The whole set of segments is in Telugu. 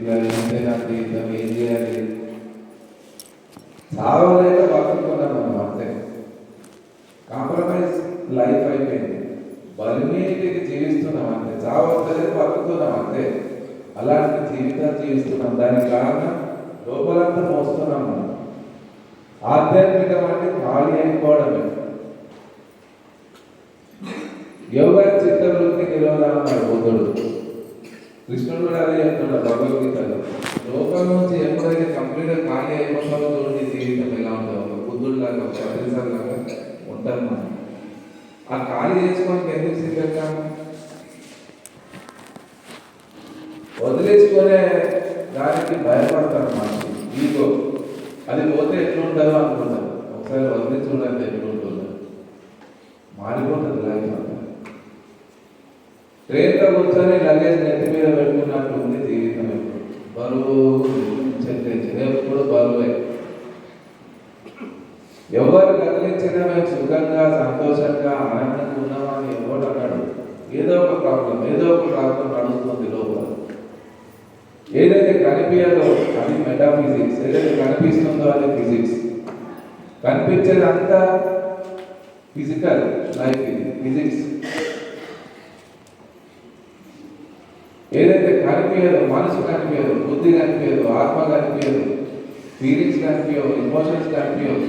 ఇట్లా ఏంటంటే నా జీవితం ఏం చేయాలి, చావలేక బతుకుతున్నాం మనం అంతే. కాంప్రమైజ్ లైఫ్ అయిపోయింది, బలిమీటికి జీవిస్తున్నాం అంతే, చావలేదు బతుకుతున్నాం అంతే. అలాంటి జీవితాలు జీవిస్తున్నాం. దానికి కారణం లోపలంతా మోస్తున్నాం మనం. ఆధ్యాత్మికం అంటే ఖాళీ అయిపోవడమే. యోగా చిత్తవృత్తి నిరోధం బుద్ధుడు, కృష్ణుడు కూడా అదే చెప్తున్నాడు భగవద్గీతలో. లోపల నుంచి ఎప్పుడైతే కంప్లీట్గా ఖాళీ అయిపోతామో చూడండి జీవితం ఎలా ఉంటుందో. ఒక బుద్ధుడు లాగా, ఒక ప్రతిసారి లాగా ఉంటాం మనం. ఆ ఖాళీ చేసుకోవడానికి ఎందుకు సిద్ధంగాము? వదిలేసుకునే దానికి భయపడతారు మనకి. ఈగో అది పోతే ఎట్లుంటుందో అనుకుంటారు. ఒకసారి వదిలి చూడండి ఎట్లుంటుందో. మారిపోతుంది లైఫ్ అంతా. ట్రైన్లో కూర్చొని లగేజ్ నెత్తి మీద పెట్టుకున్నట్టు ఉంది జీవితం. ఎప్పుడు బరువు చెల్లించింది, ఎప్పుడు బరువే. ఎవరు కదిలించినా మేము సుఖంగా సంతోషంగా ఆనందంగా ఉన్నామని ఎవరు అన్నాడు. ఏదో ఒక ప్రాబ్లం నడుస్తుంది లోపల. ఏదైతే కనిపించదో అది మెటాఫిజిక్స్, ఏదైతే కనిపిస్తుందో అది ఫిజిక్స్. కనిపించేది అంతా ఫిజికల్ లైఫ్, ఇది ఫిజిక్స్. ఏదైతే కనిపించదో, మనసు కనిపించదు, బుద్ధి కనిపించదు, ఆత్మ కనిపించదు, ఫీలింగ్స్ కనిపించవు, ఎమోషన్స్ కనిపించవు.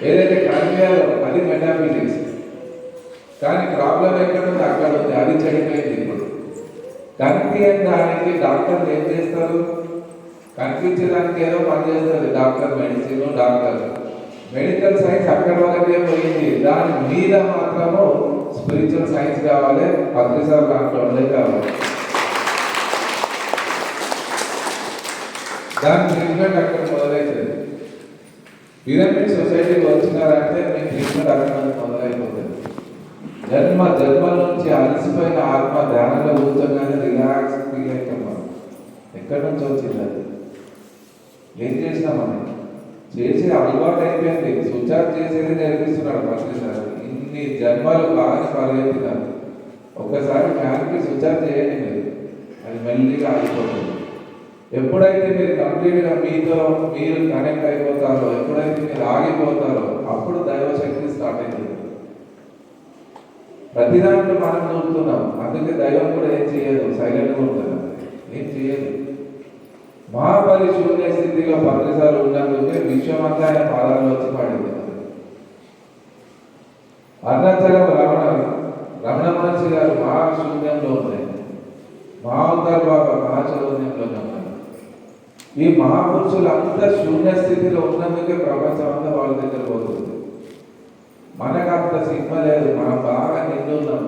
ఏదైతే కనిపించదో అది మెటాఫిజిక్స్. కానీ ప్రాబ్లం ఎక్కడ ఉంది అక్కడ ఉంది, అది చెడిపోయింది. ఇప్పుడు కనిపించని దానికి డాక్టర్లు ఏం చేస్తారు? కనిపించడానికి ఏదో పని చేస్తారు. Doctor medicine, doctor medical science అక్కడ వరకే పోయింది. దాని మీద మాత్రము స్పిరిచువల్ సైన్స్ కావాలి, పత్రిసార్ దాంట్లోనే కావాలి. దాని ట్రీట్మెంట్ అక్కడ మొదలవుతుంది. పిరమిడ్ సొసైటీకి వచ్చినారంటే మీ ట్రీట్మెంట్ అక్కడ మొదలైపోతుంది. జన్మల నుంచి అలసిపోయిన ఆత్మ ధ్యానంలో కూర్చోగానే రిలాక్స్ ఫీల్ అవుతాం మనం. ఎక్కడి నుంచి వచ్చింది అది? ఏం చేసినామని చేసి అలవాటు అయిపోయింది. స్విచ్ ఆఫ్ చేసేది నేర్పిస్తున్నాడు ప్రతిసారి. ఇన్ని జన్మలు బాగా పరిగెత్తినారు. ఒక్కసారి ఫ్యాన్కి స్విచ్ ఆఫ్ చేయండి మీరు, అది మెల్లిగా ఆగిపోతుంది. ఎప్పుడైతే మీరు కంప్లీట్గా మీతో మీరు కనెక్ట్ అయిపోతారో, ఎప్పుడైతే మీరు ఆగిపోతారో అప్పుడు దైవశక్తి స్టార్ట్ అవుతుంది. ప్రతి దాంట్లో మనం చూస్తున్నాం. అందుకే దైవం కూడా ఏం చేయదు, సైలెంట్గా ఉంటుంది, ఏం చేయదు. మహాపరిశూన్య స్థితిలో పత్రిసార్లు ఉన్నందుకే విశ్వమంతా ఆయన పాదాలు వచ్చి పడింది. అరుణాచలం రమణ మహర్షి గారు మహాశూన్యంలో ఉన్నాయి, మహావతార్ బాబా మహాశూన్యంలో ఉన్నారు. ఈ మహాపురుషులు అంతా శూన్య స్థితిలో ఉన్నందుకే ప్రపంచం అంతా వాళ్ళ దగ్గర పోతుంది. మనకు అంత సినిమా లేదు, మనం బాగా నిండున్నాం.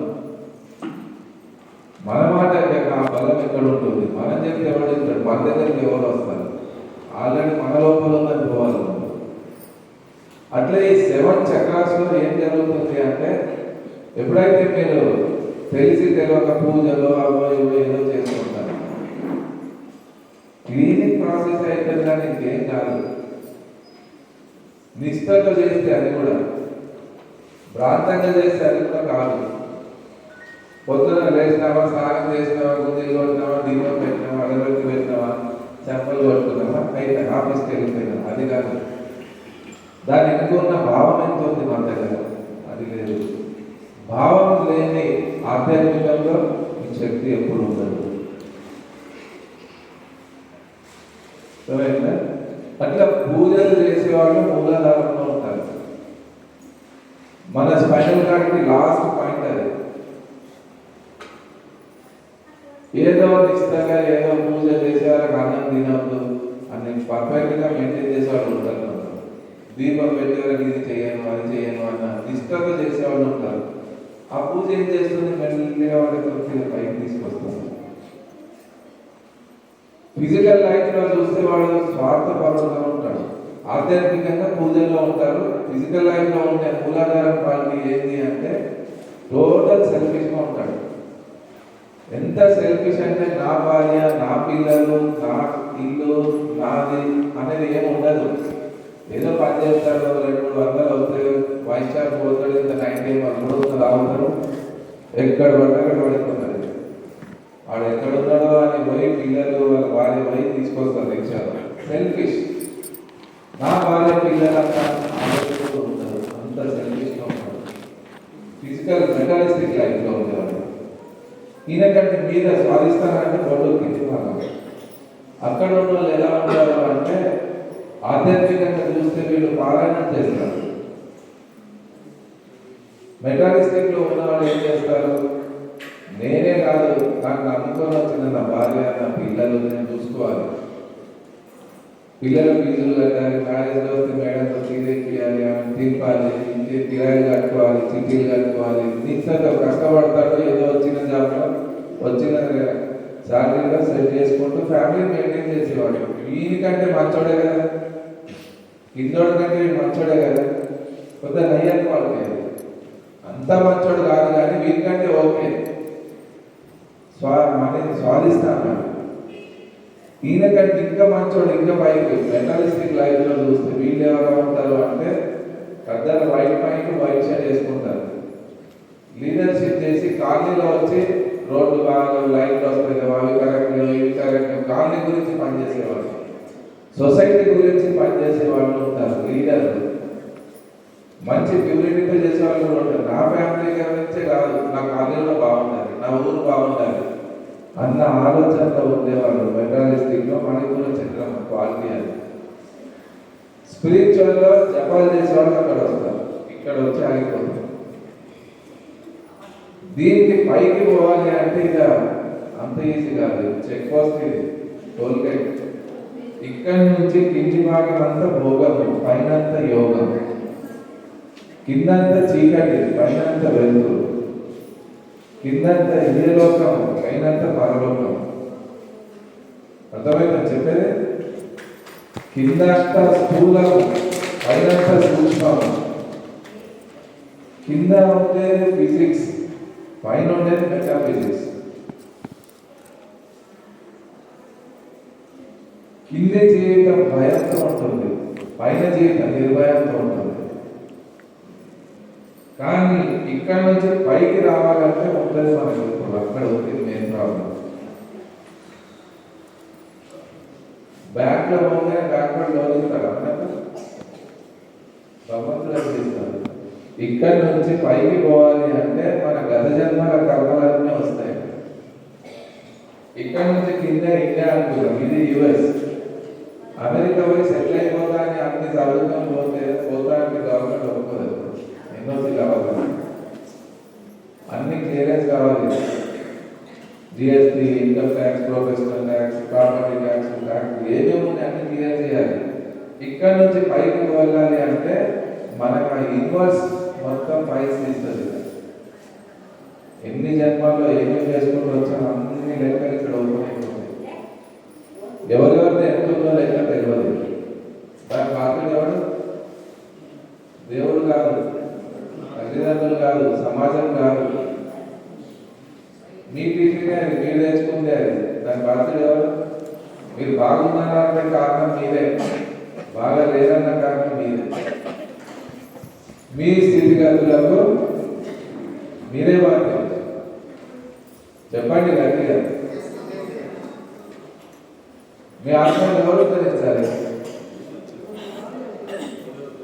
మన మాట ఆ బలం ఎక్కడ ఉంటుంది? మనం చెప్తే ఎవరు చెప్తాడు? మన దగ్గరికి ఎవరు వస్తారు? ఆల్రెడీ మన లోపల ఉన్నది పోవాలి. అట్లా ఈ 7 చక్రాస్లో ఏం జరుగుతుంది అంటే, ఎప్పుడైతే మీరు తెలిసి తెలియక పూజలో అవో ఇవో ఏదో చేసుకుంటారు, క్లీనింగ్ ప్రాసెస్ అయితే కానీ ఇంకేం కాదు. నిష్ఠతో చేస్తే అది కూడా, భ్రాంతంగా చేస్తే అది కూడా కాదు. పొద్దున లేచినావా, స్నానం చేసినావా, గుండెలు కొట్టినావా, దీపం పెట్టినావా, అగరబత్తి పెట్టినావా, చెంపలు కొట్టుకున్నావా, అయితే ఆఫీస్కి వెళ్ళిపోయినా, అది కాదు. దాని వెనుకున్న భావం ఎంత ఉంది మన దగ్గర? అది లేదు. భావం లేని ఆధ్యాత్మికంలో ఈ శక్తి ఎప్పుడు ఉండదు. అట్లా పూజలు చేసేవాళ్ళు మూలాధారంలో ఉంటారు. మన స్పైనల్ కార్డ్కి లాస్ట్ పాయింట్ అది. ఏదో నిశ్చితంగా ఏదో పూజ చేసేవాళ్ళకి అన్నం తినవద్దు అని పర్ఫెక్ట్గా మెయింటైన్ చేసేవాళ్ళు ఉంటారు. దీపం పెట్టేవాళ్ళకి ఇది చేయను అది చేయను అన్న నిష్ఠతో చేసేవాళ్ళు ఉంటారు. ఆ పూజ ఏం చేస్తుంది? మెల్లిగా వాళ్ళకి పైకి తీసుకొస్తుంది. ఫిజికల్ లైఫ్లో చూస్తే వాళ్ళు స్వార్థపరంగా ఉంటాడు. ఆధ్యాత్మికంగా పూజల్లో ఉంటారు. ఫిజికల్ లైఫ్లో ఉండే మూలాధారం వాళ్ళకి ఏంటి అంటే టోటల్ సెల్ఫిష్గా ఉంటాడు. ఎంత సెల్ఫిష్ అంటే నా భార్య, నా పిల్లలు, నా ఇల్లు, నాది అనేది ఏమి ఉండదు. ఏదో పని చేస్తాడు, 200-300 అవుతాయి, వైన్ షాప్ పోతాడు, ఇంత 90 300 తాగుతారు, ఎక్కడ పడ్డా అక్కడ పడుతున్నారు. వాడు ఎక్కడున్నాడో అని పోయి సెల్ఫిష్. నా భార్య పిల్లలంతా ఆలోచిస్తూ ఉంటారు, అంత సెల్ఫిష్గా ఉంటారు. ఫిజికల్ మెటాలిస్టిక్ లైఫ్లో ఉండేవాళ్ళు. ఈయనకంటే మీద స్వాధిస్తానంటే బొడ్డు కింది భాగం. అక్కడ ఉన్న వాళ్ళు ఎలా ఉంటారు అంటే ఆధ్యాత్మికంగా చూస్తే వీళ్ళు పారాయణం చేస్తారు. మెటాలిస్టిక్ లో ఉన్నవాళ్ళు ఏం చేస్తారు, నేనే కాదు నాకు నమ్ముకొని వచ్చిన నా భార్య నా పిల్లలు నేను చూసుకోవాలి, పిల్లల ఫీజులు కట్టాలి, మ్యారేజ్ వస్తే మేడంతో తీరేయాలి, తీర్పాలి, ఇంటి కిరాయిలు కట్టుకోవాలి, చిట్టీలు కట్టుకోవాలి. నిశ్చయంగా కష్టపడతాడు, ఏదో వచ్చిన జాబ్లో వచ్చిన శాలరీలో సెట్ చేసుకుంటూ ఫ్యామిలీ మెయింటైన్ చేసేవాడు. వీనికంటే మంచోడే కదా, కిందోడి కంటే మంచోడే కదా, కొద్దిగా నయ్యాన్ని వాళ్ళకి అంత మంచోడు కాదు కానీ వీరికంటే ఓకే మనకి స్వాదిస్తాను. ఈయనకంటే ఇంకా మంచోడు, ఇంకా పైకి మెటాలిస్టిక్ లైఫ్లో చూస్తే వీళ్ళు ఎవరు ఉంటారు అంటే పెద్దలు వైట్ మైండ్ వైట్ షర్ట్ వేసుకుంటారు, లీడర్షిప్ చేసి కాలనీలో వచ్చి రోడ్లు బాగా లైట్లు వస్తాయి కదా, అవి కరెక్ట్ ఇవి కరెక్ట్, కాలనీ గురించి పనిచేసేవాళ్ళు, సొసైటీ గురించి పనిచేసే వాళ్ళు ఉంటారు లీడర్లు. మంచి ప్యూరిటీతో చేసే వాళ్ళు కూడా ఉంటారు. నా ఫ్యామిలీ గురించే కాదు, నా కాలనీలో బాగుండాలి, నా ఊరు బాగుండాలి అన్న ఆలోచనలో ఉండేవాళ్ళు మెటాలిస్టిక్లో. మనకి కూడా చిత్రం క్వాలిటీ అది. స్పిరిచువల్లో జపాలు చేసేవాళ్ళు అక్కడ వస్తారు, ఇక్కడ వచ్చి ఆగిపోతారు. దీనికి పైకి పోవాలి అంటే ఇక అంత ఈజీ కాదు, చెక్ పోస్ట్ ఇది, టోల్గేట్. ఇక్కడ నుంచి కింది భాగం అంతా భోగము, పైనంతా యోగం, కిందంతా చీకటి, పైనంతా వెలుతురు, కిందంతా ఇహలోకం, పైనంతా పరలోకం. అర్థమైందని చెప్పేది, కిందంతా స్థూలం, పైనంతా సూక్ష్మం. కింద ఉండేది ఫిజిక్స్, పైన ఉండేది మెటాఫిజిక్స్. కింద జీవితం భయంతో ఉంటుంది, పైన జీవితం నిర్భయంతో ఉంటుంది. కానీ ఇక్కడ నుంచి పైకి రావాలంటే ఉంటుంది మనకి, ఇప్పుడు అక్కడ ఉంది మెయిన్ ప్రాబ్లం. బ్యాంక్లో పోతే బ్యాంక్లో లోన్ ఇస్తారు, అన్నట్టు సంవత్సరాలు ఇస్తారు. ఇక్కడ నుంచి పైకి పోవాలి అంటే మన గత జన్మల కర్మలన్నీ వస్తాయి. ఇక్కడ నుంచి కింద ఇండియా అనుకుంటాం, ఇది యుఎస్. అమెరికా పోయి సెటిల్ అయిపోతా అని అన్ని చదువుకొని పోతానికి గవర్నమెంట్ ఒప్పుకోదు. ఎన్ఓసి కావాలి, అన్ని క్లియరెన్స్ కావాలి, GST, income tax, professional tax, property tax, tax ఏమేమి ఉన్నాయి అన్ని క్లియర్ చేయాలి. ఇక్కడ నుంచి పైకి వెళ్ళాలి అంటే మనకు ఆ యూనివర్స్ మొత్తం ఫైల్స్ ఇస్తుంది. ఎన్ని జన్మల్లో ఏమేమి చేసుకుంటూ వచ్చామో అన్ని లెక్కలు ఇక్కడ ఓపెన్ అయిపోతుంది. ఎవరెవరితో ఎంతుందో లెక్క తెలియదు. దాని పాత్ర ఎవరు? దేవుడు కాదు, తల్లిదండ్రులు కాదు, సమాజం కాదు. మీ టిఫిన్ అది, మీరు తెచ్చుకుంటే అది, దాని పాత్ర ఎవరు? మీరు బాగున్నారంటే కారణం మీరే, బాగా లేదన్న కారణం మీరే. మీ స్థితిగతులకు మీరే బాధ్యత. చెప్పండి గట్టిగా, మీ ఆత్మను ఎవరు ఉద్ధరించాలి?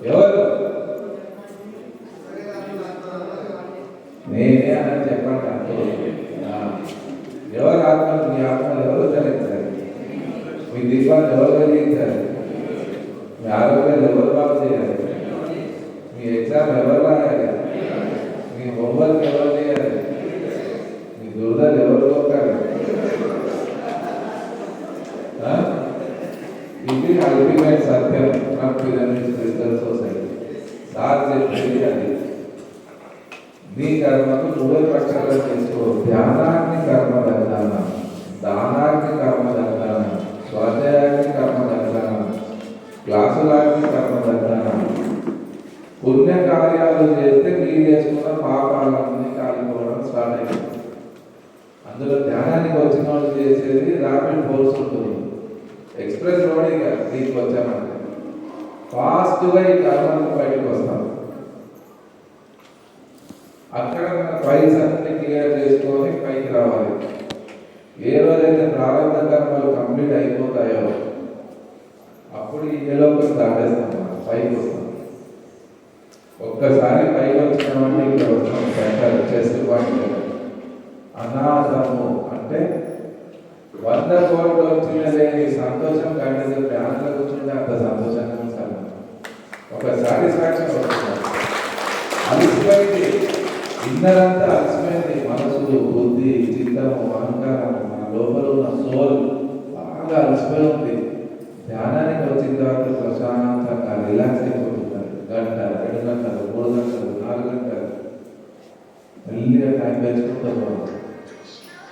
ఎవరు? నేనే అని చెప్పండి. అంటే ఎవరు ఆత్మను, మీ ఆత్మను ఎవరు ఉద్ధరించాలి? మీ దీపాన్ని ఎవరు వెలిగించాలి? మీ ఆరోగ్యాలు ఎవరు బాగు చేయాలి? మీ ఎగ్జామ్ ఎవరు రాయాలి? మీ హోంవర్క్ ఎవరు చేయాలి? మీ దురదలు ఎవరు పోతారు? ఇది ultimate Satyam from pyramid spiritual society. Sir చెప్పేది అది. నీ కర్మకు నువ్వే ప్రక్షాళన చేసుకో. ధ్యానాన్ని కర్మ దగ్ధానం, దానాన్ని కర్మ దగ్ధానం, స్వాధ్యాయాన్ని కర్మ దగ్ధానం, క్లాసులాన్ని కర్మ దగ్ధానం. పుణ్య కార్యాలు చేస్తే మీరు చేసుకున్న పాపాలన్నీ కాలిపోవడం స్టార్ట్ అయిపోతుంది. అందులో ధ్యానానికి వచ్చిన వాళ్ళు చేసేది ర్యాపిడ్ ఫోర్స్ ఉంటుంది. ఎక్స్ప్రెస్ రోడ్ ఇక దీనికి వచ్చామంటే ఫాస్ట్గా ఈ కర్మలకు బయటకు వస్తాం. అక్కడ మన ఫైల్స్ అన్ని క్లియర్ చేసుకొని పైకి రావాలి. ఏ రోజైతే ప్రారంభ కర్మలు కంప్లీట్ అయిపోతాయో ఒక్కసారి పైకి వచ్చినామంటే ఇక్కడ వస్తాం సెంటర్ చెస్ట్ పాయింట్ అనాథము అంటే 100 కోట్లు వచ్చినదే సంతోషం కంటే ధ్యానంలో కూర్చుంటే అంత సంతోషంగా ఉంటాను. ఒక సాటిస్ఫాక్షన్ వస్తుంది. అలసిపోయింది, ఇన్నరంతా అలసిపోయింది. మనసు, బుద్ధి, చిత్తము, అహంకారం, మన లోపల ఉన్న సోల్ బాగా అలసిపోయి ఉంది. ధ్యానానికి వచ్చిన తర్వాత ప్రశాంతంగా రిలాక్స్ అయిపోతున్నారు. గంట, 2 గంటలు, 3 గంటలు, 4 గంటలు మెల్లిగా టైం పెంచుకుంటారు.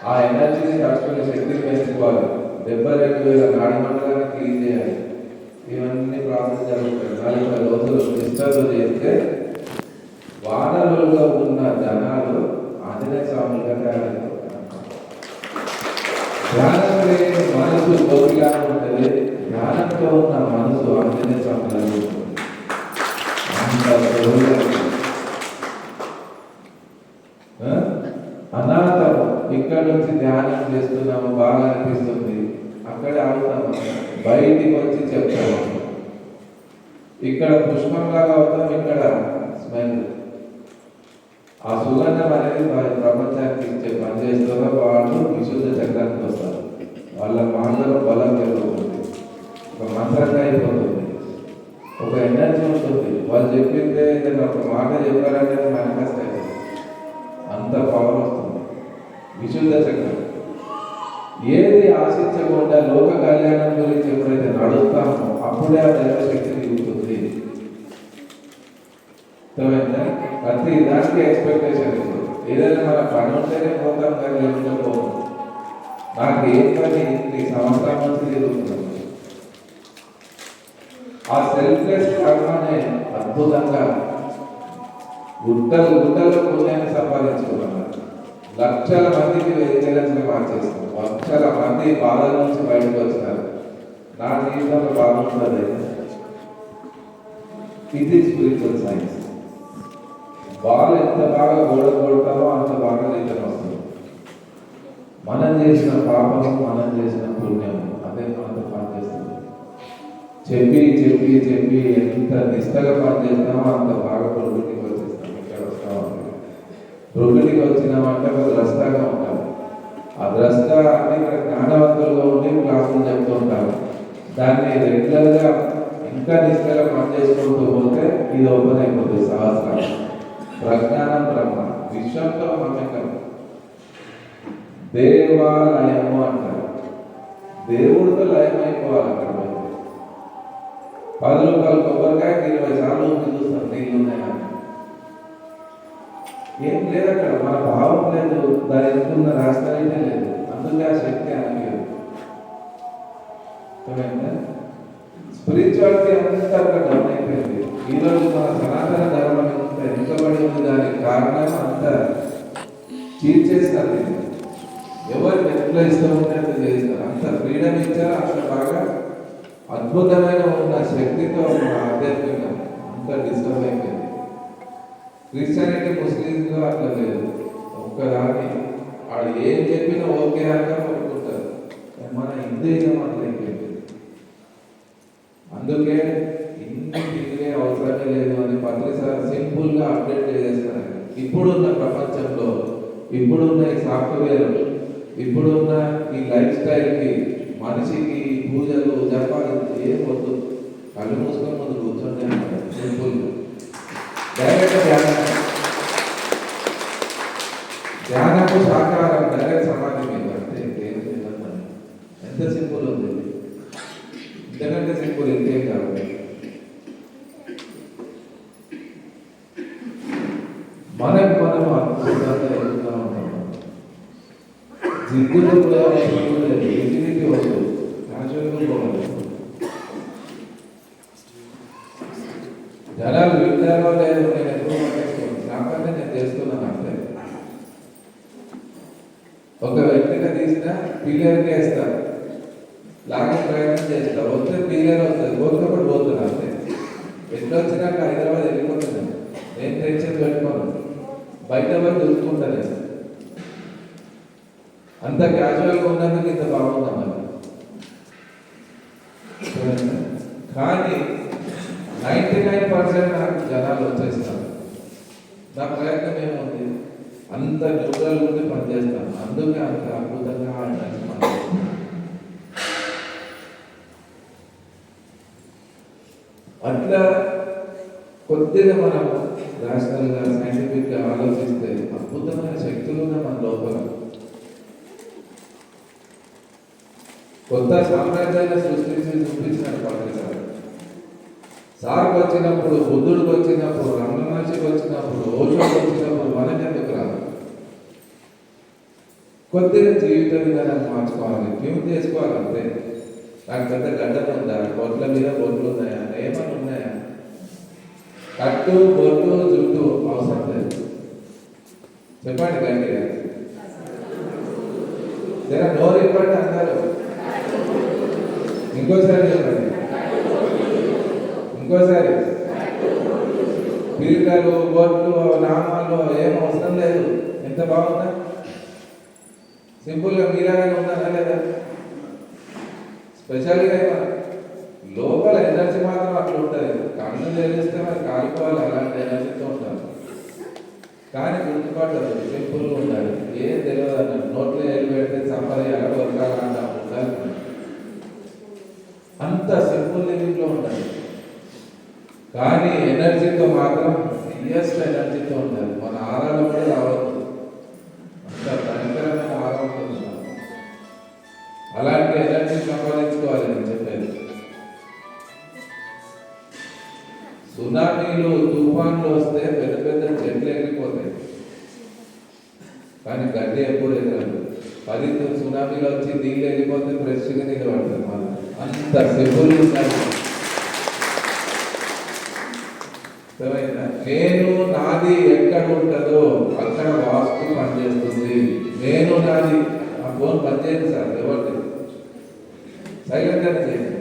ఆ ఎనర్జీని తట్టుకునే శక్తిని పెంచుకోవాలి. 72,000 నాడి మండలాన్ని క్లీన్ చేయాలి. ఇవన్నీ ప్రాసెస్ జరుగుతాయి. 40 రోజులు నిష్ఠతో చేస్తే వానరులుగా ఉన్న జనాలు ఆంజనేయ స్వామిగా తయారైపోతారు. ధ్యానం లేని మనసు గోపిగా ఉంటుంది, ధ్యానంతో ఉన్న మనసు ఆంజనేయ స్వామిగా ఉంటుంది. అనాథము. ఇక్కడ నుంచి ధ్యానం చేస్తున్నాము, బాగా అనిపిస్తుంది, అక్కడే ఆగుతాము. బయటికి వచ్చి చెప్తాము. ఇక్కడ పుష్పంలాగా అవుతాం, ఇక్కడ స్మెల్. ఆ సుగంధం అనేది ప్రపంచానికి ఇచ్చే పని చేస్తారో వాళ్ళు విశుద్ధ చక్రానికి వస్తారు. వాళ్ళ మాటలో బలం పెరుగుతుంది, ఒక మంత్రంగా అయిపోతుంది, ఒక ఎనర్జీ ఉంటుంది. వాళ్ళు చెప్పిందే ఏదైనా ఒక మాట చెప్పారంటే మేనిఫెస్ట్ అవుతుంది. అంత పవర్ వస్తుంది. విశుద్ధ చక్రం ఏది ఆశించకుండా లోక కళ్యాణం గురించి ఎప్పుడైతే నడుస్తామో అప్పుడే ఆ దైవశక్తి దిగుతుంది. ప్రతి దానికి ఎక్స్పెక్టేషన్ ఉంది. ఏదైనా మన పని ఉంటేనే పోతాం, కానీ లేకుండా పోతాం. నాకు ఏం పని ఈ సంవత్సరం నుంచి తిరుగుతున్నాం. ఆ సెల్ఫ్లెస్ కర్మనే అద్భుతంగా గుట్టలు పుణ్యాన్ని సంపాదించుకున్నాం. లక్షల మందికి వెజిటేరియన్స్గా మార్చేస్తాం. లక్షల మంది బాధల నుంచి బయటకు వచ్చినారు. నా జీవితంలో బాగుంటుంది. ఇది స్పిరిచువల్ సైన్స్. బాల్ ఎంత బాగా కొడతామో అంత బాగా రిటర్న్ వస్తుంది. మనం చేసిన పాపము, మనం చేసిన పుణ్యము అదే మనతో పనిచేస్తుంది. చెప్పి చెప్పి చెప్పి ఎంత నిష్టగా పనిచేస్తామో అంత బాగా ప్రకృతికి వచ్చేస్తాం. ఇక్కడ వస్తామని ప్రకృతికి వచ్చినామంటే ఒక ద్రష్టగా ఉంటాం. ఆ ద్రష్ట అంటే ఇక్కడ జ్ఞానవంతులుగా ఉండి క్లాసులు చెప్తూ ఉంటారు. దాన్ని రెగ్యులర్గా ఇంకా నిష్టగా పనిచేసుకుంటూ పోతే ఇది ఓపెన్ అయిపోతుంది. సహస్రం ప్రజ్ఞానం బ్రహ్మ విశ్వంతో మమేకం. దేవాలయము అంటారు. దేవుడితో లయం అయిపోవాలి. అక్కడ 10 రూపాయలు కొబ్బరికాయకి 20 సార్లు చూస్తాం నీళ్ళు ఉన్నాయని. ఏం లేదు అక్కడ, మన భావం లేదు, దాని ఎందుకున్న రాష్ట్రాలైతే లేదు. అందుకే ఆ శక్తి అనిపించదు. స్పిరిచువాలిటీ అంతా అక్కడ డౌన్ అయిపోయింది. ఈరోజు మన సనాతన ధర్మం ఎంత వెనుకబడి ఉంది, దానికి కారణం అంతా చేస్తారు. ఎవరికి ఎట్లా ఇష్టం ఉంటే అంత చేస్తారు. అంత ఫ్రీడమ్ ఇచ్చారు. అంత బాగా అద్భుతమైన ఉన్న శక్తితో మన ఆధ్యాత్మికం అంత డిస్టర్బ్ అయిపోయింది. క్రిస్టియానిటీ, ముస్లింస్లో అట్లా లేదు. ఒక్కదాన్ని వాడు ఏం చెప్పినా ఓకే అంటే ఒప్పుకుంటారు. మన హిందూయిజం అట్లా అయిపోయింది. అందుకే ఇన్ని తిరిగే అవసరమే లేదు అని ప్రతిసారి సింపుల్గా అప్డేట్ చేసేస్తారు. ఇప్పుడున్న ప్రపంచంలో, ఇప్పుడున్న ఈ సాఫ్ట్వేర్, ఇప్పుడున్న ఈ లైఫ్ స్టైల్కి మనిషికి పూజలు జపాలు ఏం వద్దు. కళ్ళు మూసుకొని ముందు కూర్చొని సింపుల్గా డైరెక్ట్ ధ్యానము సాకారం డైరెక్ట్ సమాధి మీద అంటే ఎంత సింపుల్ ఉంది. ఇంతకంటే సింపుల్ ఇంకేం కాదు. మనం అద్భుతంగా ఎదుగుతూ ఉంటాం. జిద్దులు కూడా లేదు, ఇంటికి వద్దు, క్యాజువల్గా పోవాలి. జనాలు వింటారో లేదు, నేను ఎప్పుడు నాకంటే నేను చేస్తున్నాను అంటే ఒక వ్యక్తిగా తీసిన పిల్లర్కి వేస్తారు, లాగే ప్రయత్నం చేస్తారు. వస్తే పిల్లర్ వస్తుంది, పోతున్నప్పుడు పోతున్నా అంతే. ఎట్లా వచ్చినాక హైదరాబాద్ వెళ్ళిపోతున్నాను. నేను టెన్షన్ పెట్టుకోను, బయట పోయి చూసుకుంటాను. అంత క్యాజువల్గా ఉన్నందుకు ఇంత బాగుందన్నమాట. కానీ 99% నాకు జనాలు వచ్చేస్తారు. నా ప్రయత్నం ఏముంది, అంత న్యూట్రల్ ఉండి పనిచేస్తాను. అందుకే అంత అద్భుతంగా అట్లా కొద్దిగా మనం రాషనల్గా సైంటిఫిక్గా ఆలోచిస్తే అద్భుతమైన శక్తులు ఉన్నాయి మన లోపల. కొత్త సామ్రాజ్యాన్ని సృష్టించి చూపించినాడు పాకిస్తాన్. సార్కి వచ్చినప్పుడు, బుద్ధుడికి వచ్చినప్పుడు, రమణ మహర్షికి వచ్చినప్పుడు, ఓషోకి వచ్చినప్పుడు మనకెందుకు రాదు? కొద్దిగా జీవిత విధానాన్ని మార్చుకోవాలి, ట్యూన్ చేసుకోవాలి అంతే. నాకు పెద్ద గడ్డలు ఉందా, బొట్ల మీద బొట్లు ఉన్నాయా, ఏమని ఉన్నాయా? కట్టు బొట్టు జుట్టు అవసరం లేదు. చెప్పండి గట్టిగా, జర నోరు ఇవ్వండి అందరూ. ఇంకోసారి చెప్పండి, ఇంకోసారి. పిల్లలు బొట్లు నామాలు ఏం అవసరం లేదు. ఎంత బాగుందా? సింపుల్గా మీలాగానే ఉన్నారా లేదా? స్పెషల్గా లోపల ఎనర్జీ మాత్రం అట్లా ఉంటుంది. కన్ను తెలిస్తే మరి కాలిపోవాలి, అలాంటి ఎనర్జీతో ఉంటారు. కానీ గుర్తుపట్టదు, సింపుల్గా ఉండాలి. ఏం తెలియదు అన్నాడు, నోట్లో ఏళ్ళు పెడితే చంపది ఎలా దొరకాలంట ఉండాలి. అంత సింపుల్ లివింగ్లో ఉండాలి. కానీ ఎనర్జీతో మాత్రం హైయెస్ట్ ఎనర్జీతో ఉండాలి. మన ఆరాలో కూడా రావద్దు, అంత భయంకరమైన ఆరా ఉంటుంది. అలాంటి ఎనర్జీ సంపాదించుకోవాలి. నేను చెప్పేది, సునామీలు తుఫాన్లు వస్తే పెద్ద పెద్ద చెట్లు ఎగిరిపోతాయి, కానీ గడ్డి ఎప్పుడు ఎగరదు. 10 సునామీలు వచ్చి నీళ్ళు వెళ్ళిపోతే ఫ్రెష్గా నిలబడతారు. మళ్ళీ అంత సింపుల్ ఉండాలి. నేను నాది ఎక్కడ ఉంటుందో అక్కడ వాస్తు పనిచేస్తుంది. నేను నాది. ఆ ఫోన్ పనిచేయండి సార్, ఎవరికి సైలెంట్ అని చేయండి.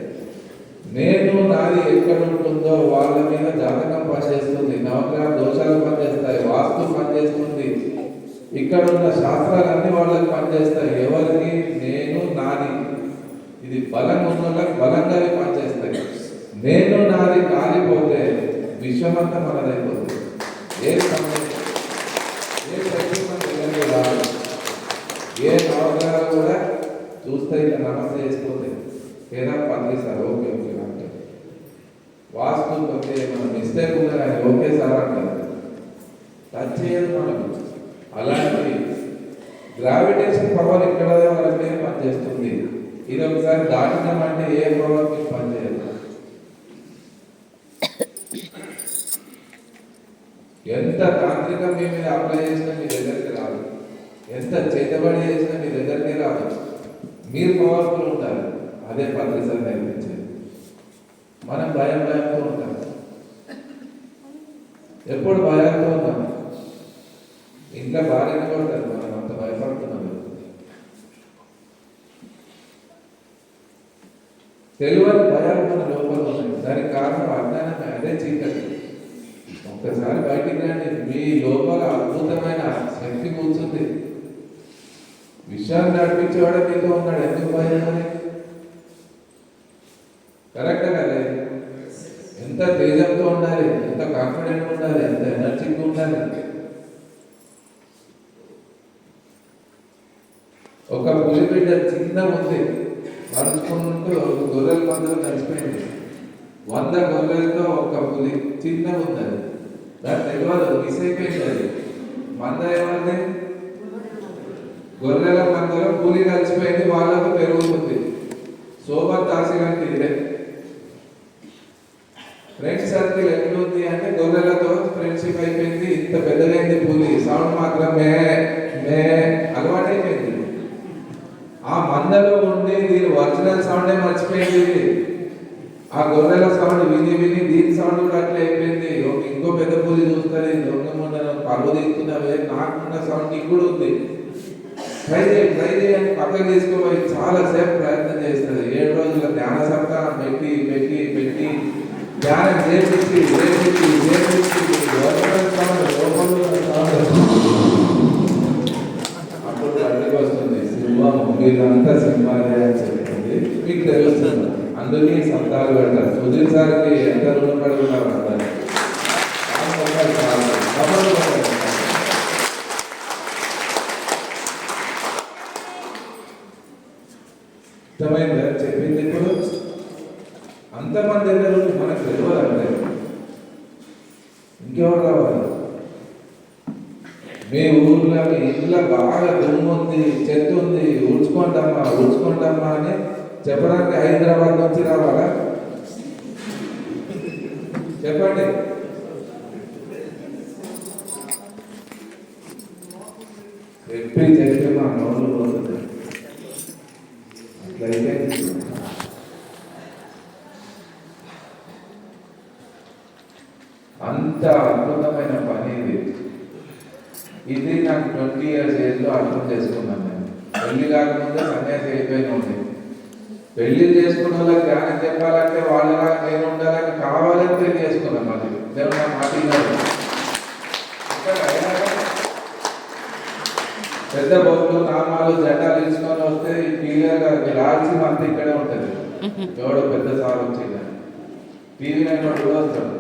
నేను నాది ఎక్కడ ఉంటుందో వాళ్ళ మీద జాతకం పనిచేస్తుంది, నవగ్రహ దోషాలు పనిచేస్తాయి, వాస్తు పనిచేస్తుంది, ఇక్కడ ఉన్న శాస్త్రాలన్నీ వాళ్ళకి పనిచేస్తాయి. ఎవరికి? నేను నాది. ఇది బలంగా ఉన్న వాళ్ళకి బలంగానే పనిచేస్తాయి. నేను నాది కాలిపోతే విశ్వమంతా మనదైపోతుంది. ఏ సమయం ఏ శక్తి మన దగ్గరికి రాదు. ఏ నవగ్రహాలు కూడా చూస్తే ఇక నమస్తే చేసుకోతే ఏదా పనిచేస్తారు. ఓకే ఓకే అంటే వాస్తు ఓకే, మనం మిస్టేక్ ఉన్నా కానీ ఓకే సార్ అంటారు, టచ్ చేయదు మనకు. అలాంటి గ్రావిటేషన్ పవర్ ఇక్కడ వరకే పనిచేస్తుంది. ఇది ఒకసారి దాటినామంటే ఏ పవర్ మీకు పనిచేయదు. ఎంత తాంత్రికం మీ మీద అప్లై చేసినా మీ దగ్గరికి రాదు, ఎంత చేతబడి చేసినా మీ దగ్గరికి రాదు. మీరు పవర్ఫుల్ ఉంటారు. అదే పత్రికలు నేర్పించేది. మనం భయంతో ఉంటాం, ఎప్పుడు భయంతో ఉంటాం. ఇంట్లో భార్యని కొడతారు, మనం అంత భయపడుతున్నాం. తెలియని భయాలు మన లోపల ఉన్నాయి. దానికి కారణం అజ్ఞానమే, అదే చీకటి. ఒక్కసారి బయటికి రండి, మీ లోపల అద్భుతమైన శక్తి కూర్చుంది. విషయాన్ని నడిపించేవాడే మీతో ఉన్నాడు. ఎందుకు భయం? కరెక్ట్ కదా? ఎంత తేజంతో ఉండాలి, ఎంత కాన్ఫిడెంట్ ఉండాలి, ఎంత ఎనర్జీగా ఉండాలి. ఒక పులి బిడ్డ చిన్న ఉంది, నడుచుకుంటూ గొర్రెల మందలు కలిసిపోయింది. 100 గొర్రెలతో ఒక పులి చిన్న ఉంది. దాని తెలియదు, మిస్ అయిపోయింది. అది మంద ఏమంది, గొర్రెల మందలో పులి కలిసిపోయింది, వాళ్ళకు పెరుగుతుంది. సోబత్ దాసిగానికి ఇదే ఫ్రెండ్స్ సర్కిల్ ఎట్లుంది అంటే గొర్రెలతో ఫ్రెండ్షిప్ అయిపోయింది. ఇంత పెద్దదైంది పులి, సౌండ్ మాత్రం మే మే అలవాటైపోయింది. ఆ మందలో ఉండి దీని ఒరిజినల్ సౌండే మర్చిపోయింది. ఆ గొర్రెల సౌండ్ విని విని దీని సౌండ్ కూడా అట్లా అయిపోయింది. ఇంకో పెద్ద పులి చూస్తుంది, దొంగ మొన్న పరుగు తీసుకున్నవే, నాకున్న సౌండ్ నీకు కూడా ఉంది, ట్రై చేయి అని పక్కకు తీసుకుపోయి చాలా సేపు ప్రయత్నం చేస్తుంది. 7 రోజుల ధ్యాన సప్తాహం పెట్టి పెట్టి పెట్టి ధ్యానం చేపించి అప్పుడు బయటకు వస్తుంది సింహం. మీరంతా సింహాలే అని చెప్తుంది, మీకు తెలుస్తుంది. అందుకే సప్తాహాలు పెడతారు. సుధీర్ సార్కి ఎంత రుణపడి ఉన్నారు అందరూ. ఇష్టమైందా చెప్పింది? ఇప్పుడు అంతమంది దగ్గర మనకు తెలియదు అంటే ఇంకెవరు రావాలి? మీ ఊర్లో మీ ఇంట్లో బాగా దుమ్ము ఉంది, చెత్త ఉంది, ఊడ్చుకుంటామా అని చెప్పడానికి హైదరాబాద్ నుంచి రావాలా? చెప్పండి. చెప్పి మా నోళ్ళు పోతుంది. అట్లయితే అంత అద్భుతమైన పని ఇది నాకు 20 years ఏజ్లో అర్థం చేసుకున్నాను. నేను పెళ్లి కాకముందే సన్యాసి అయిపోయిన ఉంది. పెళ్లి చేసుకున్న వాళ్ళకి జ్ఞానం చెప్పాలంటే వాళ్ళలా నేను ఉండాలని కావాలని పెళ్లి చేసుకున్నాను. మళ్ళీ దేవుడు నా మాట పెద్ద బొమ్మలు నామాలు జెండాలు తీసుకొని వస్తే క్లియర్గా రాల్సిన అంతా ఇక్కడే ఉంటుంది. ఎవడో పెద్ద సార్ వచ్చింది టీవీ నైన్ కూడా వస్తాడు,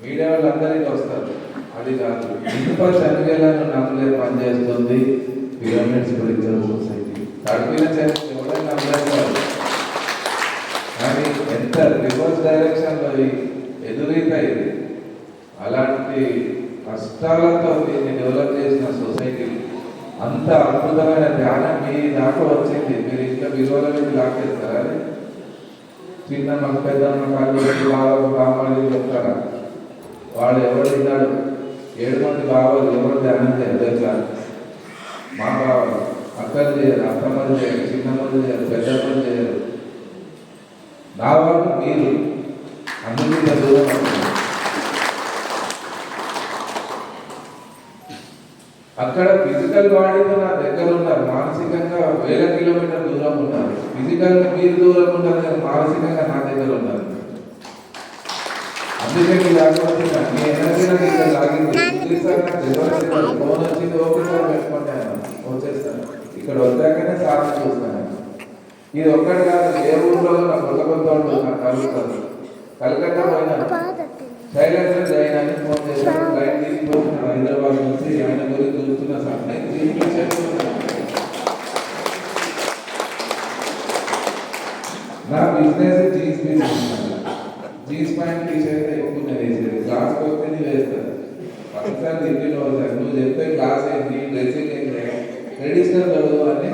మీడియా వాళ్ళు అందరికీ వస్తారు. అది కాదు, ఇనుప శనిగలను నమ్మలే పనిచేస్తుంది పిరమిడ్ స్పిరిచువల్ సొసైటీ. తడిపిన చర్చ ఎవరైనా నమ్మలేదు కానీ ఎంత రివర్స్ డైరెక్షన్లో ఎదురైతాయి. అలాంటి కష్టాలతో దీన్ని డెవలప్ చేసిన సొసైటీ అంత అద్భుతమైన ధ్యానం మీ దాకా వచ్చింది. మీరు ఇంకా విలువల మీద లాక్కేస్తారా? చిన్న మన పెద్దమ్మ కాళ్ళు బామ్మడి చెప్తారా? వాడు ఎవరు తిన్నాడు? 7 మంది బావాలు ఎవరు ధ్యానం చేయరు తెలుసా? మా బావాలు అక్కలు చేయరు, అత్తమ్మలు చేయరు, చిన్నమ్మలు చేయరు, పెద్దమ్మలు చేయరు. నా వాళ్ళు మీరు అందుకే దూరం. అక్కడ ఫిజికల్ బాడీతో నా దగ్గర ఉన్నారు, మానసికంగా 1000 కిలోమీటర్ దూరం ఉన్నారు. ఫిజికల్గా మీరు దూరం ఉన్నారు కానీ మానసికంగా నా దగ్గర ఉన్నారు. అందుకే మీరు ఆలోచించిన మీ ఎనర్జీ నాకు ఇక్కడ లాగింది. ఫోన్ వచ్చింది, ఓకే సార్ పెట్టుకుంటాను, వచ్చేస్తాను. ఇక్కడ వచ్చాకనే సాధన చూస్తాను. ఇది ఒక్కటి కాదు, ఏ ఊర్లో నా కొత్త నాకు కలుగుతారు. కలకత్తా పోయినాను, సైలెన్సర్ జాయిన్ అని ఫోన్ చేశాను. లైన్ తీసుకుపోతున్నాను హైదరాబాద్ నుంచి. ఆయన గురించి చూస్తున్నా సార్, నేను నా business jeans business. Jeans pant T shirt ఎక్కువ వేసేది, క్లాస్కి వస్తే నీ వేస్తాను. పక్కసారి తిరిగి వస్తాను, నువ్వు చెప్తే క్లాస్ ఏంటి, డ్రెస్సింగ్ ఏంటి, ట్రెడిషనల్ చదువు అని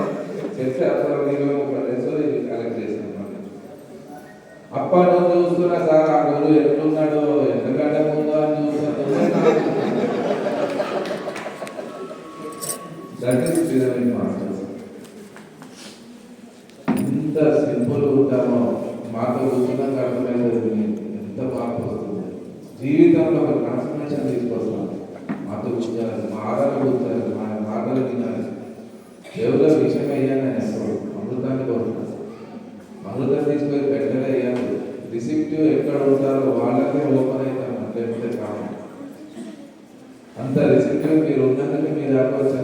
చెప్తే అప్పుడు మీరు ఒక డ్రెస్ కలెక్ట్ చేస్తాను. అప్ప నువ్వు చూస్తున్నా సార్ ఆ గురువు ఎట్లున్నాడో, ఎంతకంటే ముందు అని చూస్తున్నా. ఎంత సింపుల్ ఉంటామో మాతో కూర్చున్నాక అర్థమైంది ఎంత మార్పు వస్తుంది. జీవితంలో ఒక ట్రాన్స్ఫర్మేషన్ తీసుకొస్తాం. మాతో కూర్చోాలి, మా ఆధార కూర్చోాలి, మా మాటలు వినాలి. ఎవరో విషయం అయ్యాను నేను ఎప్పుడు అమృతాన్ని కోరుతున్నాను. అమృతం తీసుకొని పెట్టలే అయ్యాను. రిసిప్టివ్ ఎక్కడ ఉంటారో వాళ్ళకే ఓపెన్ అవుతాను, లేకపోతే కాదు. అంత రిసిప్టివ్ మీరు ఉన్నందుకు మీ దాకా వచ్చాను.